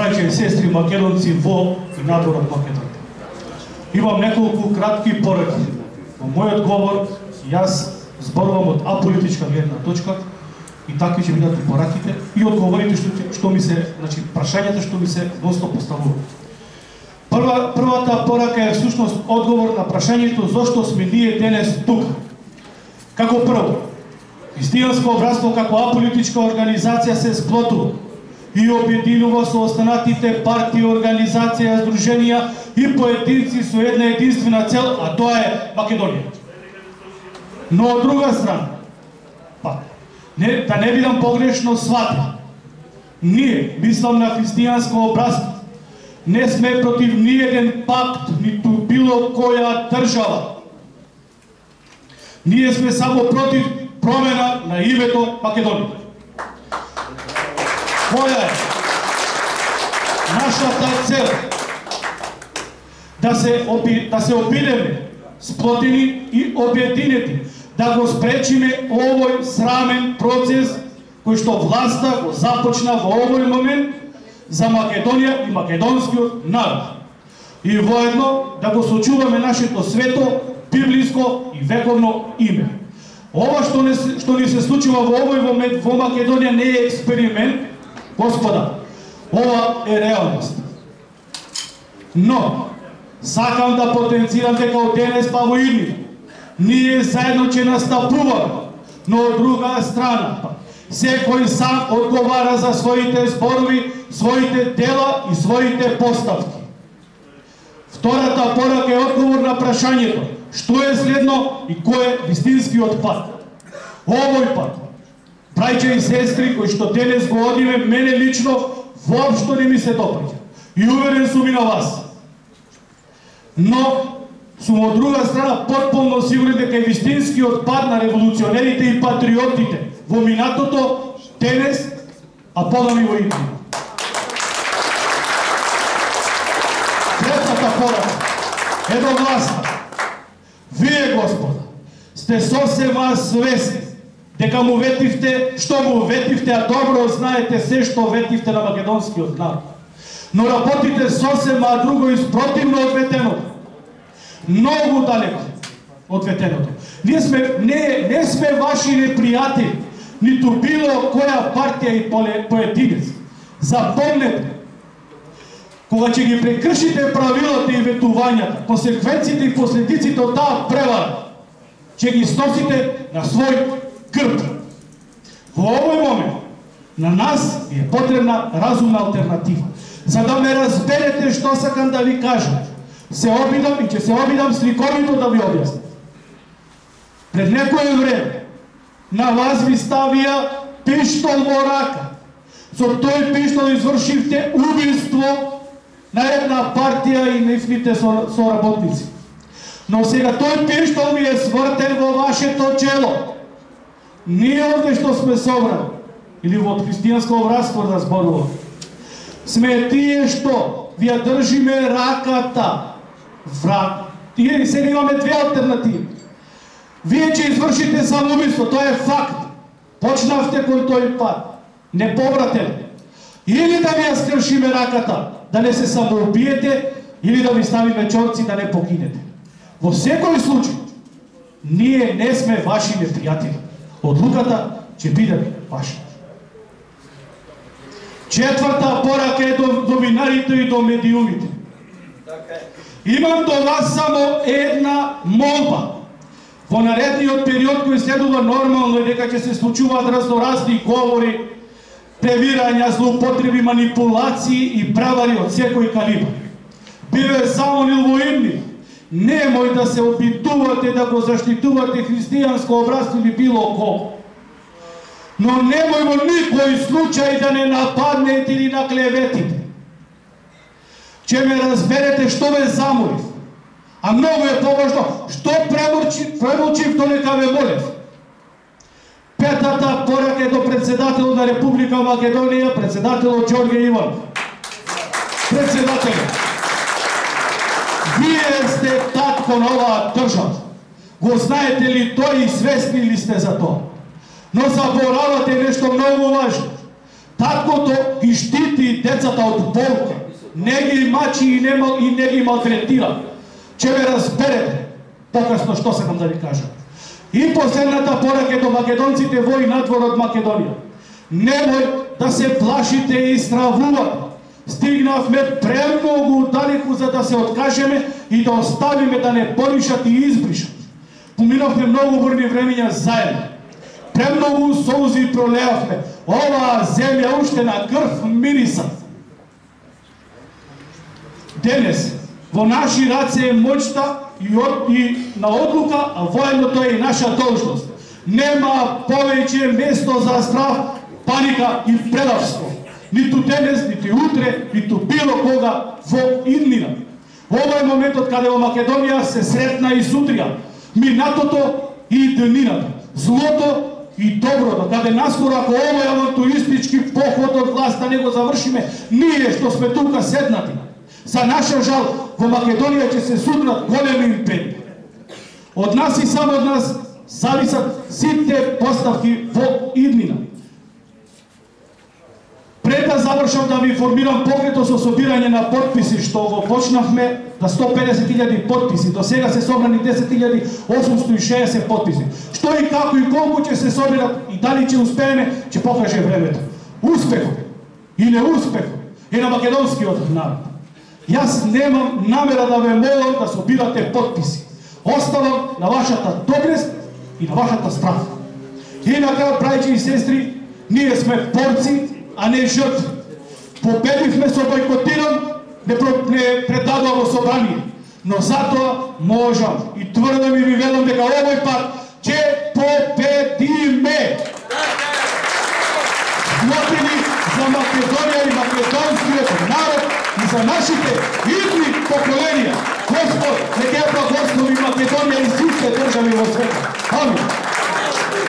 браќа и сестри македонци во и надвор од Македонија. Имам неколку кратки пораки. Во мојот говор јас зборувам од аполитичка гледна точка и такви ќе бидат и пораките и одговорите што ми се, значи прашањата што ми се доста поставуваат. Првата порака е всушност одговор на прашањето зошто сме ние денес тука. Како прво, христијанско братство како аполитичка организација се сплотува и обединува со останатите партии, организација, здруженија и поединци со една единствена цел, а тоа е Македонија. Но од друга страна, да не бидам погрешно сватен, ние, мислам на христијанско братство, не сме против ниеден пакт, ниту било која држава. Ние сме само против промена на името Македонија. Која е нашата цел? Да се обидеме, сплотени и обединети, да го спречиме овој срамен процес кој што власта го започна во овој момент за Македонија и македонскиот народ. И воедно да го сочуваме нашето свето, библиско и вековно име. Ова што ни се случува во овој момент во Македонија не е експеримент, господа. Ова е реалност. Но сакам да потенцирам дека од денес па во иднина ние заедно ќе настапуваме, но од друга страна секој сам одговара за своите зборови, своите дела и своите поставки. Втората порака е одговор на прашањето што е следно и кој е вистинскиот пат. Овој пат, браќа и сестри кои што денес го одиме, мене лично воопшто не ми се допаѓа. И уверен сум и на вас. Но сум од друга страна потполно сигурен дека е вистинскиот пат на револуционерите и патриотите во минатото, денес, а подами во иднина. Третата порака е до власта. Вие, господа, сте сосема свесни дека му ветивте, што му ветивте, а добро знаете се што ветивте на македонскиот народ. Но работите сосема друго и спротивно од ветеното. Многу далеко од ветеното. Ние не сме ваши непријатели, ниту било која партија и поединец. Запомнете, кога ќе ги прекршите правилата и ветувањата, консеквенциите и последиците од таа превара, ќе ги сносите на свој грб. Во овој момент на нас е потребна разумна алтернатива. За да ме разберете што сакам да ви кажам, се обидам и ќе се обидам сликовито да ви објаснам. Пред некој време на вас ви ставија пиштол во рака. Со тој пиштол извршивте убиство на една партија и нивните соработници. Но сега тој пиштол ви е свртен во вашето чело. Ние овде што сме собрани, или во христијанско братство да зборувам, сме тие што ви ја држиме раката. Тие сега имаме две алтернативи. Вие ќе извршите самоубиство, тоа е факт. Почнавте кон тој пат, неповратен. Или да ви ја скршиме раката, да не се самоубиете, или да ви ставиме чорци да не погинете. Во секој случај, ние не сме ваши непријатели. Одлуката ќе биде ваша. Четврта порака е до новинарите и до медиумите. Имам до вас само една молба. Во наредниот период кој следува нормално е дека ќе се случуваат разноразни говори, превирања, злоупотреби, манипулации и правари од секој калибар. Биве само во имни. Немој да се опитувате да го заштитувате христијанско братство или било кого. Но немој во никој случај да не нападнете или наклеветите. Ќе ме разберете што ве замолив. А многу е поважно што премолчив додека ве молев. Петата порака е до председателот на Република Македонија, председателот Ѓорѓе Иванов. Председателот, вие сте татко на оваа држава. Го знаете ли тој и свесни ли сте за тоа? Но заборавате нешто многу важно. Таткото ги штити децата од болка. Не ги мачи и не ги малтретира. Че ме разберете покасно што сакам да ви кажам. И последната порака до македонците во и надвор од Македонија. Немој да се плашите и стравувате. Стигнавме премногу далеку за да се откажеме и да оставиме да не поришат и избришат. Поминавме многу бурни времења заедно. Премногу солзи пролеавме. Оваа земја уште на крв мириса. Денес во наши раце е моќта и на одлука, а воедно тоа е и наша должност. Нема повеќе место за страх, паника и предавство. Ниту денес, нити утре, ниту било кога во иднина. Ова е моментот каде во Македонија се сретна и сутрија, минатото и днината, злото и доброто, каде наскоро ако овој авантуристички поход од власт да не го завршиме, ние што сме тука седнати, за наша жал, во Македонија ќе се судрат големи империи. Од нас и само од нас зависат сите поставки во иднина. Пред да завршам да ви информирам покретот со собирање на потписи што го почнавме на 150.000 потписи. До сега се собрани 10.860 потписи. Што и како и колку ќе се собират и дали ќе успееме, ќе покаже времето. Успехот и неуспехот е на македонскиот народ. Јас немам намера да ве молам да собирате потписи. Оставам на вашата добрест и на вашата страх. И на крај, браќи и сестри, ние сме борци, а не жртви. Победивме со бойкотиран, не предадувам во собрание. Но затоа можам и тврдо ми ви велам дека овој пат ќе победиме. Злотини за Македонија и македонскиот народ и за нашите идни поколенија. Господ, нека ја благослови Македонија и сите држави во светот. Амин.